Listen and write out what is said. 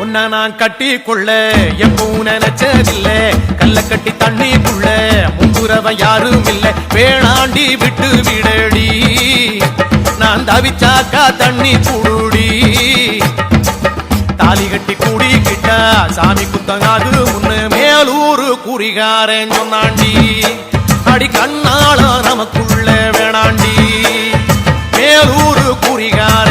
உன்னை நான் கட்டி கொள்ள எப்பவும் நினைச்சதில்ல கல்ல கட்டி தண்ணிக்குள்ள முங்குறவன் யாரும் இல்ல வேணாண்டி விட்டு விடடி நான் தவிச்சாக்கா தண்ணி குடுடி தாலி கட்டி கூடிக்கிட்டா சாமி குத்தங்காது முன்னு மேலூரு குறிகாரன் சொன்னாண்டி அடி கண்ணாள நமக்குள்ள வேணாண்டி மேலூரு குறிகார